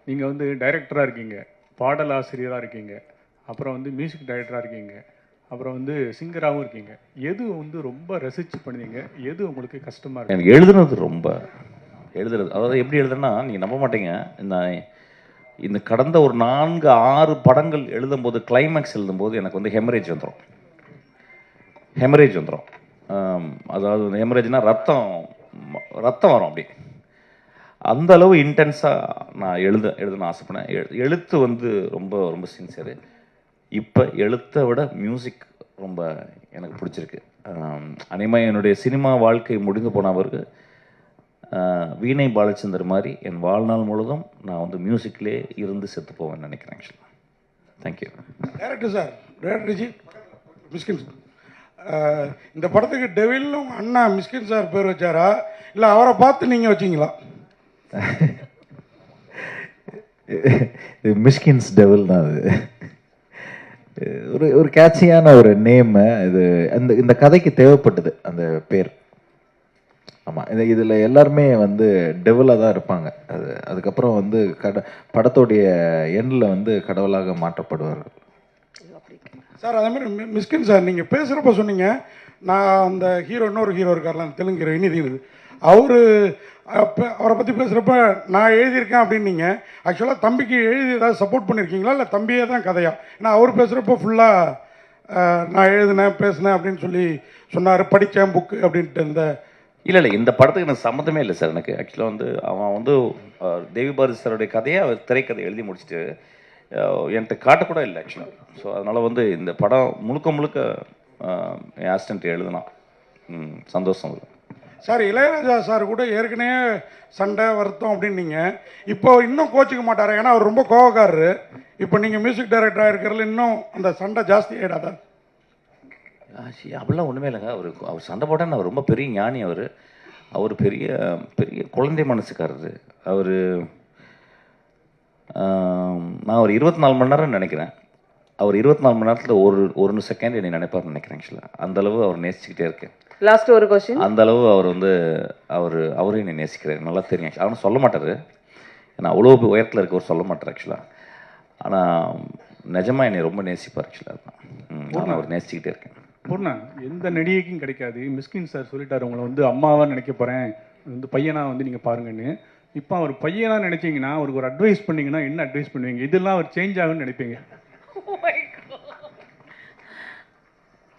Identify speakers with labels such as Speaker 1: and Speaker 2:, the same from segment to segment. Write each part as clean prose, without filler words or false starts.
Speaker 1: நீங்கள் வந்து டைரக்டராக இருக்கீங்க, பாடல் ஆசிரியராக இருக்கீங்க, அப்புறம் வந்து மியூசிக் டைரக்டராக இருக்கீங்க, அப்புறம் வந்து சிங்கராகவும் இருக்கீங்க. எது வந்து ரொம்ப ரசித்து பண்ணுவீங்க? எது உங்களுக்கு கஷ்டமாக இருக்கு?
Speaker 2: எனக்கு எழுதுனது ரொம்ப எழுதுறது, அதாவது எப்படி எழுதுனா நீங்கள் நம்ப மாட்டீங்க. இந்த கடந்த ஒரு 4-6 படங்கள் எழுதும்போது, கிளைமேக்ஸ் எழுதும்போது எனக்கு வந்து ஹெமரேஜ் வந்துடும். அதாவது ஹெமரேஜ்னா ரத்தம் வரும் அப்படி. அந்த அளவு இன்டென்ஸாக நான் எழுதணும்னு ஆசைப்படேன். எழுத்து வந்து ரொம்ப ரொம்ப சின்சியரு. இப்போ எழுத்தை விட மியூசிக் ரொம்ப எனக்கு பிடிச்சிருக்கு. அனிமா என்னுடைய சினிமா வாழ்க்கை முடிந்து போன பிறகு வீணை பாலச்சந்தர் மாதிரி என் வாழ்நாள் முழுதும் நான் வந்து மியூசிக்லேயே இருந்து செத்து போவேன்னு நினைக்கிறேன். ஆக்சுவலாக தேங்க்யூ.
Speaker 3: டேரக்டர் சார், டேரக்டர்ஜி, மிஸ்கின் சார், இந்த படத்துக்கு டெவில்னு உங்கள் அண்ணா மிஸ்கின் சார் பேர் வச்சாரா இல்லை அவரை பார்த்து நீங்கள் வச்சிங்களா?
Speaker 4: மிஸ்கின்ஸ் டெவில் தான் அது. ஒரு கேட்சியான ஒரு நேமு இது. இந்த கதைக்கு தேவைப்பட்டது அந்த பேர். ஆமாம், இதில் எல்லாருமே வந்து டெவலாக தான் இருப்பாங்க. அதுக்கப்புறம் வந்து படத்தோடைய எண்ணில் வந்து கடவுளாக மாற்றப்படுவார்கள்.
Speaker 3: சார் அதே மாதிரி மிஸ்கின் சார், நீங்கள் பேசுகிறப்ப சொன்னீங்க, நான் அந்த இன்னொரு ஹீரோ இருக்கார்லாம் தெலுங்கு ஹீரோ இனிது, அவரை பற்றி பேசுகிறப்ப நான் எழுதியிருக்கேன் அப்படின்னீங்க. ஆக்சுவலாக தம்பிக்கு எழுதி ஏதாவது சப்போர்ட் பண்ணியிருக்கீங்களா இல்லை தம்பியே தான் கதையா? ஏன்னா அவர் பேசுகிறப்ப ஃபுல்லாக நான் எழுதினேன் பேசினேன் அப்படின்னு சொல்லி சொன்னார், படித்தேன் புக்கு அப்படின்ட்டு.
Speaker 2: இல்லை இந்த படத்துக்கு எனக்கு சம்மந்தமே இல்லை சார். எனக்கு ஆக்சுவலாக வந்து அவன் வந்து தேவி பாரதி சாருடைய கதையை அவர் திரைக்கதை எழுதி முடிச்சுட்டு என்கிட்ட காட்டக்கூட இல்லை ஆக்சுவலாக. ஸோ அதனால் வந்து இந்த படம் முழுக்க என் ஆசிஸ்டன்ட் எழுதுனான். சந்தோஷம் இல்லை
Speaker 3: சார். இளையராஜா சார் கூட ஏற்கனவே சண்டை வருத்தம் அப்படின்னீங்க. இப்போ இன்னும் கோச்சிக்க மாட்டார், ஏன்னா அவர் ரொம்ப கோவக்காரரு. இப்போ நீங்கள் மியூசிக் டைரக்டராக இருக்கிறதுல இன்னும் அந்த சண்டை ஜாஸ்தி ஆகிடாதா?
Speaker 2: அப்படிலாம் ஒன்றுமே இல்லைங்க. அவர் சண்டை போட்டால் அவர் ரொம்ப பெரிய ஞானி. அவர் பெரிய பெரிய குழந்தை மனசுக்காரரு. நான் ஒரு 24 மணி நேரம் நினைக்கிறேன். அவர் 24 மணி நேரத்தில் ஒரு செகண்ட் என்னை நினைப்பார்னு நினைக்கிறேன். ஆக்சுவலாக அந்தளவு அவர் நேசிச்சுக்கிட்டே இருக்கேன்.
Speaker 5: லாஸ்ட் ஒரு கொஸ்டின்.
Speaker 2: அந்த அளவு அவர் வந்து அவரே என்னை நேசிக்கிறார், நல்லா தெரியும். அவனும் சொல்ல மாட்டார், ஏன்னா அவ்வளோ உயரத்தில் இருக்கவர் சொல்ல மாட்டார் ஆக்சுவலாக. ஆனால் நிஜமாக என்னை ரொம்ப நேசிப்பார் ஆக்சுவலாக. நான் அவர் நேசிச்சுக்கிட்டே இருக்கேன்.
Speaker 1: பூர்ணா, எந்த நடிகைக்கும் கிடைக்காது. மிஸ்கின் சார் சொல்லிட்டார், உங்களை வந்து அம்மாவாக நினைக்க போகிறேன், வந்து பையனாக வந்து நீங்கள் பாருங்கன்னு. இப்போ அவர் பையனாக நினைச்சிங்கன்னா, அவருக்கு ஒரு அட்வைஸ் பண்ணிங்கன்னா என்ன அட்வைஸ் பண்ணுவீங்க? இதெல்லாம் அவர் சேஞ்ச் ஆகுன்னு நினைப்பீங்க?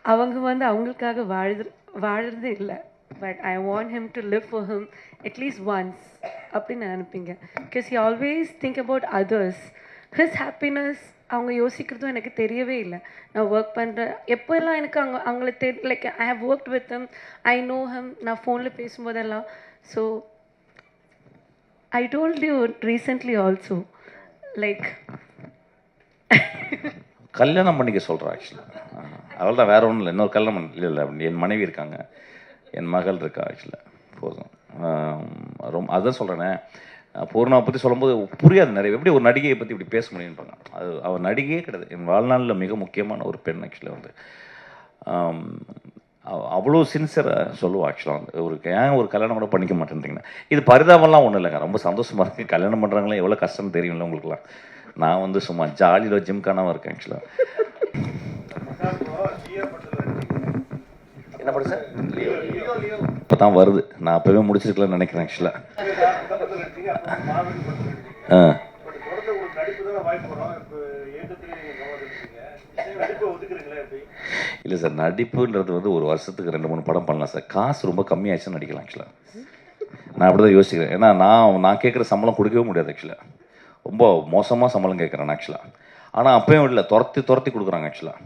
Speaker 6: அவங்க வந்து அவங்களுக்காக வாழறது இல்லை, but I want him to live for him at least once அப்படின்னு நினைப்பீங்க. Because he always think about others. His happiness அவங்க யோசிக்கிறதும் எனக்கு தெரியவே இல்லை. நான் ஒர்க் பண்ணுறேன் எப்போல்லாம் எனக்கு அவங்கள like I have worked with him, I know him. நான் ஃபோனில் பேசும்போதெல்லாம். So I told you recently also like
Speaker 2: கல்யாணம் பண்ணிக்க சொல்கிறேன் ஆக்சுவலாக. அவள் தான், வேறு ஒன்றும் இல்லை. இன்னொரு கல்யாணம் இல்லை. என் மனைவி இருக்காங்க, என் மகள் இருக்கா ஆக்சுவலாக. போதும். ரொம்ப அதான் சொல்கிறேனே, பூர்ணாவை பற்றி சொல்லும்போது புரியாது நிறைய. எப்படி ஒரு நடிகையை பற்றி இப்படி பேச முடியும்ன்றாங்க. அவள் நடிகையே கிடையாது, என் வாழ்நாளில் மிக முக்கியமான ஒரு பெண் ஆக்சுவலாக. வந்து அவ்வளோ சின்சியராக சொல்லுவாள் ஆக்சுவலாக. வந்து ஏன் ஒரு கல்யாணம் கூட பண்ணிக்க மாட்டேன்றீங்கன்னா, இது பரிதாபம்லாம் ஒன்றும் இல்லைங்க. ரொம்ப சந்தோஷமாக இருக்குது. கல்யாணம் பண்ணுறாங்களே எவ்வளோ கஷ்டம்னு தெரியும்ல உங்களுக்குலாம். நான் வந்து சும்மா ஜாலியில் ஜிம்கானாவும் இருக்கேன் ஆக்சுவலாக. என்ன படம் சார்? இப்போ தான் வருது. நான் அப்போவே முடிச்சிருக்கலாம்னு நினைக்கிறேன் ஆக்சுவலாக. இல்லை சார், நடிப்புன்றது வந்து ஒரு வருஷத்துக்கு 2-3 படம் பண்ணலாம் சார். காசு ரொம்ப கம்மியாச்சுன்னு நடிக்கலாம் ஆக்சுவலாக. நான் அப்படி தான் யோசிக்கிறேன். ஏன்னா நான் கேட்குற சம்பளம் கொடுக்கவே முடியாது ஆக்சுவலாக. ரொம்ப மோசமாக சம்பளம் கேட்குறேன் ஆக்சுவலாக. ஆனால் அப்பயும் இல்லை, துரத்தி கொடுக்குறாங்க ஆக்சுவலாக.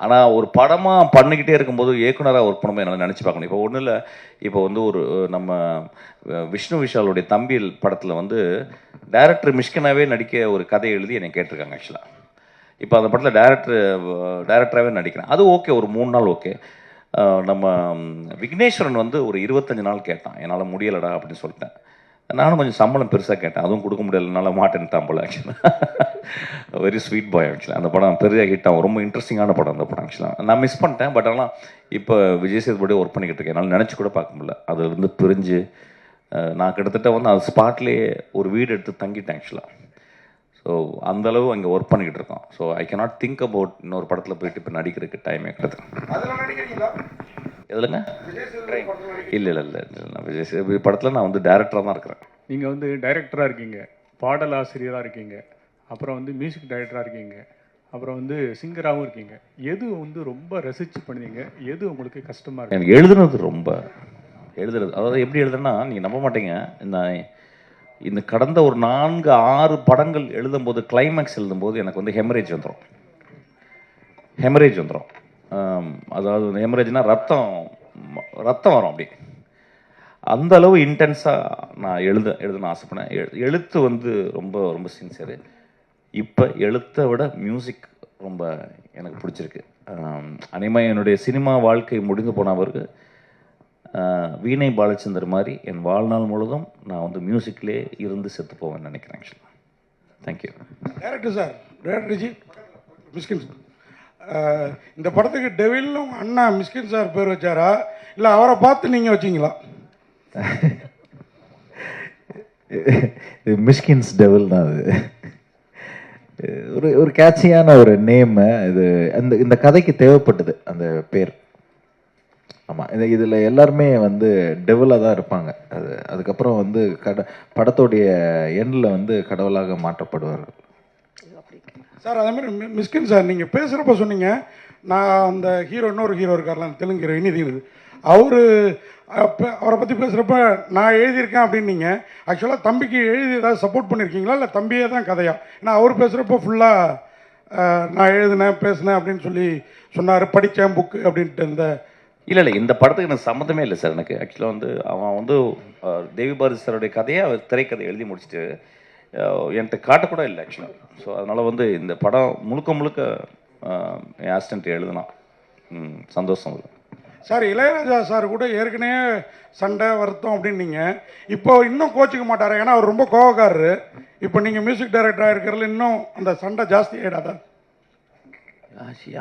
Speaker 2: ஆனால் ஒரு படமாக பண்ணிக்கிட்டே இருக்கும்போது இயக்குனராக ஒர்க் பண்ணும்போது என்னால் நினச்சி பார்க்கணும். இப்போ ஒன்றும் இல்லை, இப்போ வந்து நம்ம விஷ்ணு விஷாலுடைய தம்பி படத்தில் வந்து டைரக்டர் மிஷ்கினாவே நடிக்க ஒரு கதையை எழுதி என்னை கேட்டிருக்காங்க ஆக்சுவலாக. இப்போ அந்த படத்தில் டைரக்டராகவே நடிக்கிறேன். அது ஓகே, ஒரு 3 நாள் ஓகே. நம்ம விக்னேஸ்வரன் வந்து ஒரு 25 நாள் கேட்டான், என்னால் முடியலடா அப்படின்னு சொல்லிட்டேன். நானும் கொஞ்சம் சம்பளம் பெருசாக கேட்டேன், அதுவும் கொடுக்க முடியலனால மாட்டேன்ட்டான் போல ஆக்சுவலாக. வெரி ஸ்வீட் பாய் ஆக்சுவலாக. அந்த படம் பெரிய ஹிட் ஆகும், ரொம்ப இன்ட்ரெஸ்டிங்கான படம் அந்த படம் ஆக்சுவலாக. நான் மிஸ் பண்ணிட்டேன். பட் ஆனால் இப்போ விஜய் சேதுபதியோட ஒர்க் பண்ணிக்கிட்டு இருக்கேன், என்னால் நினச்சி கூட பார்க்க முடியல. அதுலேருந்து பிரிஞ்சு நான் கிட்டத்தட்ட வந்து அது ஸ்பாட்லேயே ஒரு வீடு எடுத்து தங்கிட்டேன் ஆக்சுவலாக. ஸோ அந்தளவு அங்கே ஒர்க் பண்ணிக்கிட்டு இருக்கோம். So I cannot think about இன்னொரு படத்தில் போயிட்டு இப்போ நடிக்கிறதுக்கு டைமே கிடையாது. எதுலங்க? இல்லை இல்லை இல்லை நான் விஜய் படத்தில் நான் வந்து டைரக்டராக தான் இருக்கிறேன்.
Speaker 1: நீங்கள் வந்து டைரக்டராக இருக்கீங்க, பாடல் ஆசிரியராக இருக்கீங்க, அப்புறம் வந்து மியூசிக் டைரக்டராக இருக்கீங்க, அப்புறம் வந்து சிங்கராகவும் இருக்கீங்க. எது வந்து ரொம்ப ரசித்து பண்ணுவீங்க? எது உங்களுக்கு கஷ்டமாக இருக்கு?
Speaker 2: எனக்கு எழுதுறது அதாவது எப்படி எழுதுனா நீங்கள் நம்ப மாட்டீங்க. இந்த கடந்த ஒரு 4-6 படங்கள் எழுதும்போது, கிளைமேக்ஸ் எழுதும்போது எனக்கு வந்து ஹெமரேஜ் வந்துடும். அதாவது ஹெமரேஜ்னால் ரத்தம் வரும் அப்படி. அந்த அளவு இன்டென்ஸாக நான் எழுதணும்னு ஆசைப்படேன். எழுத்து வந்து ரொம்ப ரொம்ப சின்சியரு. இப்போ எழுத்தை விட மியூசிக் ரொம்ப எனக்கு பிடிச்சிருக்கு. அனிமா என்னுடைய சினிமா வாழ்க்கை முடிந்து போன பிறகு வீணை பாலச்சந்தர் மாதிரி என் வாழ்நாள் முழுதும் நான் வந்து மியூசிக்லேயே இருந்து செத்து போவேன்னு நினைக்கிறேன் ஆக்சுவலாக. தேங்க்யூ.
Speaker 3: டேரக்டர் ஜி, மிஸ்கின் இந்த படத்துக்கு டெவில்னு உங்கள் அண்ணா மிஸ்கின் சார் பேர் வச்சாரா, இல்லை அவரை பார்த்து நீங்கள் வச்சிங்களா?
Speaker 4: மிஸ்கின்ஸ் டெவில் தான் அது. ஒரு கேட்சியான ஒரு நேம் இது. இந்த கதைக்கு தேவைப்பட்டது அந்த பேர். ஆமாம், இதில் எல்லாருமே வந்து டெவிலாக தான் இருப்பாங்க. அதுக்கப்புறம் வந்து படத்தோடைய எண்டில் வந்து கடவுளாக மாற்றப்படுவார்கள்.
Speaker 3: சார் அதேமாதிரி மிஸ்கின் சார், நீங்கள் பேசுகிறப்ப சொன்னீங்க, நான் அந்த இன்னொரு ஹீரோ இருக்கார்லாம் தெலுங்கு ஹீரோ இனிதீனது, அவரை பற்றி பேசுகிறப்ப நான் எழுதியிருக்கேன் அப்படின்னீங்க. ஆக்சுவலாக தம்பிக்கு எழுதி ஏதாவது சப்போர்ட் பண்ணியிருக்கீங்களா, இல்லை தம்பியே தான் கதையா? ஏன்னா அவர் பேசுகிறப்ப ஃபுல்லாக நான் எழுதினேன் பேசினேன் அப்படின்னு சொல்லி சொன்னார், படித்தேன் புக்கு அப்படின்ட்டு.
Speaker 2: இல்லை இந்த படத்துக்கு எனக்கு சம்மந்தமே இல்லை சார். எனக்கு ஆக்சுவலாக வந்து அவன் வந்து தேவி பாரதி சாருடைய கதையை அவர் திரைக்கதை எழுதி முடிச்சுட்டு என்கிட்ட காட்டக்கூட இல்லை ஆக்சுவலாக. ஸோ அதனால் வந்து இந்த படம் முழுக்க என் அசிஸ்டன்ட் எழுதுனான். சந்தோஷம் இல்லை
Speaker 3: சார். இளையராஜா சார் கூட ஏற்கனவே சண்டை வருத்தம் அப்படின்னீங்க. இப்போ இன்னும் கோச்சிக்க மாட்டார், ஏன்னா அவர் ரொம்ப கோவக்காரரு. இப்போ நீங்கள் மியூசிக் டைரக்டராக இருக்கிறதுல இன்னும் அந்த சண்டை ஜாஸ்தி ஆகிடாதா?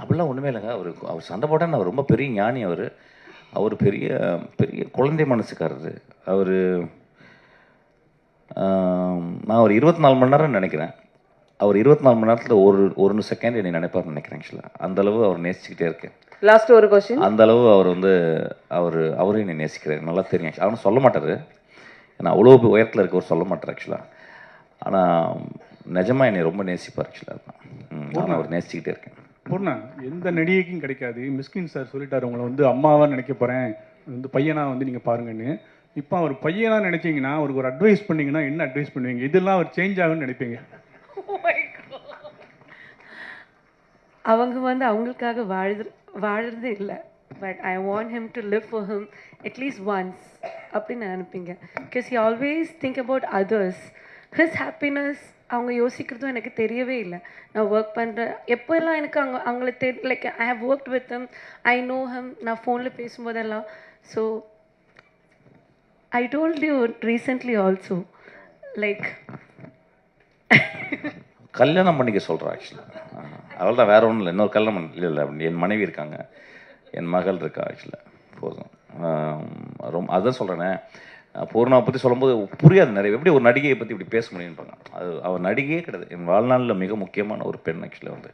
Speaker 2: அப்படிலாம் ஒன்றுமே இல்லைங்க. அவர் சண்டை போட்டால் அவர் ரொம்ப பெரிய ஞானி. அவர் பெரிய பெரிய குழந்தை மனசுக்காரரு. நான் ஒரு 24 மணி நேரம் நினைக்கிறேன். அவர் 24 மணி நேரத்தில் ஒரு செகண்ட் என்னை நினைப்பார்னு நினைக்கிறேன் ஆக்சுவலாக. அந்தளவு அவர் நேசிச்சுக்கிட்டே இருக்கேன்.
Speaker 5: லாஸ்ட் ஒரு கொஸ்டின்.
Speaker 2: அந்தளவு அவர் வந்து அவரும் என்னை நேசிக்கிறார், நல்லா தெரியும். அவனும் சொல்ல மாட்டார், ஏன்னா அவ்வளோ உயரத்தில் இருக்கவர் சொல்ல மாட்டார் ஆக்சுவலாக. ஆனால் நிஜமாக என்னை ரொம்ப நேசிப்பார் ஆக்சுவலாக. நான் அவர் நேசிச்சுக்கிட்டே இருக்கேன்.
Speaker 1: பூர்ணா, எந்த நடிகைக்கும் கிடைக்காது. மிஸ்கின் சார் சொல்லிட்டார், உங்களை வந்து அம்மாவாக நினைக்க போகிறேன், வந்து பையனாக வந்து நீங்கள் பாருங்கன்னு. இப்போ அவர் பையனாக நினைச்சிங்கன்னா, அவருக்கு ஒரு அட்வைஸ் பண்ணிங்கன்னா என்ன அட்வைஸ் பண்ணுவீங்க? இதெல்லாம் அவர் சேஞ்ச் ஆகுன்னு நினைப்பீங்க?
Speaker 6: அவங்க வந்து அவங்களுக்காக வாழறது இல்லை. But I want him to live for him at least once அப்படின்னு நினைப்பீங்க. Because he always think about others. His happiness அவங்க யோசிக்கிறதும் எனக்கு தெரியவே இல்லை. நான் ஒர்க் பண்ணுறேன் எப்போல்லாம் எனக்கு அவங்கள like I have worked with him, I know him. நான் ஃபோனில் பேசும்போதெல்லாம். So I told you recently also like
Speaker 2: கல்யாணம் பண்ணிக்க சொல்கிறேன் ஆக்சுவலாக. அவள் தான், வேறு ஒன்றும் இல்லை. இன்னொரு கல்யாணம் இல்லை. என் மனைவி இருக்காங்க, என் மகள் இருக்கா ஆக்சுவலாக. போதும். அதுதான் சொல்கிறேனே, பூர்ணாவை பற்றி சொல்லும்போது புரியாது நிறைய. எப்படி ஒரு நடிகையை பற்றி இப்படி பேச முடியும்பாங்க. அவள் நடிகையே கிடையாது. என் வாழ்நாளில் மிக முக்கியமான ஒரு பெண் ஆக்சுவலாக வந்து.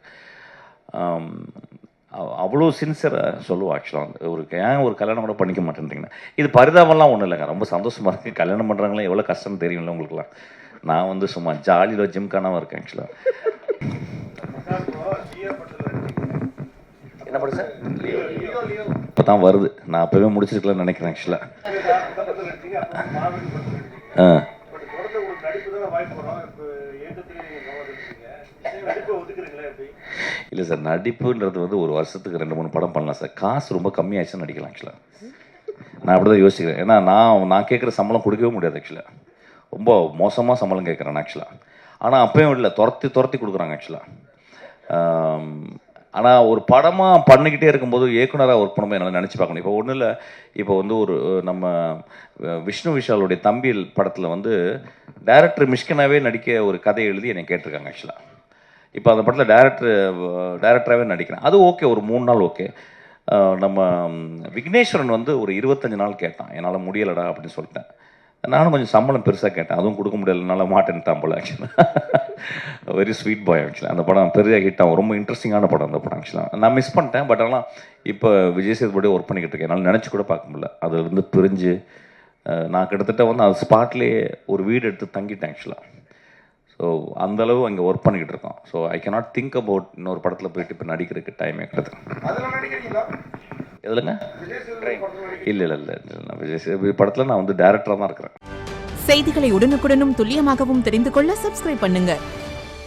Speaker 2: அவ்வளோ சின்சியராக சொல்லுவோம் ஆக்சுவலாக வந்து. ஏன் ஒரு கல்யாணம் கூட பண்ணிக்க மாட்டேன்றீங்கன்னா, இது பரிதாபம்லாம் ஒன்றும் இல்லைங்க. ரொம்ப சந்தோஷமாக இருக்குது. கல்யாணம் பண்ணுறாங்களே எவ்வளோ கஷ்டம்னு தெரியும்ல உங்களுக்குலாம். நான் வந்து சும்மா ஜாலியில் ஜிம்கானாக இருக்கேன் ஆக்சுவலாக. என்ன படம் சார்? இப்போ தான் வருது. நான் அப்போவே முடிச்சிருக்கலாம்னு நினைக்கிறேன் ஆக்சுவலாக. இல்லை சார், நடிப்புன்றது வந்து ஒரு வருஷத்துக்கு 2-3 படம் பண்ணலாம் சார். காசு ரொம்ப கம்மியாச்சுன்னு நடிக்கலாம் ஆக்சுவலாக. நான் அப்படி தான் யோசிக்கிறேன். ஏன்னா நான் கேட்குற சம்பளம் கொடுக்கவே முடியாது ஆக்சுவலாக. ரொம்ப மோசமாக சம்பளம் கேட்குறேன் ஆக்சுவலாக. ஆனால் அப்பயும் இல்லை, துரத்தி கொடுக்குறாங்க ஆக்சுவலாக. ஆனால் ஒரு படமாக பண்ணிக்கிட்டே இருக்கும்போது இயக்குனராக ஒர்க் பண்ணும்போது என்னால் நினச்சி பார்க்கணும். இப்போ ஒன்றும் இல்லை, இப்போ வந்து நம்ம விஷ்ணு விஷாலுடைய தம்பி படத்தில் வந்து டைரக்டர் மிஷ்கினாவே நடிக்க ஒரு கதை எழுதி என்னை கேட்டிருக்காங்க ஆக்சுவலாக. இப்போ அந்த படத்தில் டைரக்டராகவே நடிக்கிறேன். அது ஓகே, ஒரு 3 நாள் ஓகே. நம்ம விக்னேஸ்வரன் வந்து ஒரு 25 நாள் கேட்டான். என்னால் முடியலடா அப்படின்னு சொல்லிட்டேன். நானும் கொஞ்சம் சம்பளம் பெருசாக கேட்டேன், அதுவும் கொடுக்க முடியலனால மாட்டேன்ட்டான் போல. ஆக்சுவலாக வெரி ஸ்வீட் பாய். ஆக்சுவலாக அந்த படம் பெரிய ஹிட் ஆகும், ரொம்ப இன்ட்ரெஸ்டிங்கான படம் அந்த படம். ஆக்சுவலாக நான் மிஸ் பண்ணிட்டேன். பட் ஆனால் இப்போ விஜய் சேதுபதி ஒர்க் பண்ணிக்கிட்டு இருக்கேன், என்னால் நினச்சி கூட பார்க்க முடியல. அதுலேருந்து பிரிஞ்சு நான் கிட்டத்தட்ட வந்து அது ஸ்பாட்லேயே ஒரு வீடு எடுத்து தங்கிட்டேன் ஆக்சுவலாக. ஸோ அந்தளவு அங்கே ஒர்க் பண்ணிக்கிட்டு இருக்கோம். So I cannot think about இன்னொரு படத்தில் போயிட்டு இப்போ நடிக்கிறதுக்கு டைமே கிடையாது. எதுலங்க? இல்லை இல்லை இல்லை நான் விஜய் சேதுபதி படத்தில் நான் வந்து டைரக்டராக தான் இருக்கிறேன்.
Speaker 5: செய்திகளை உடனுக்குடனும் துல்லியமாகவும் தெரிந்து கொள்ள சப்ஸ்கிரைப் பண்ணுங்க.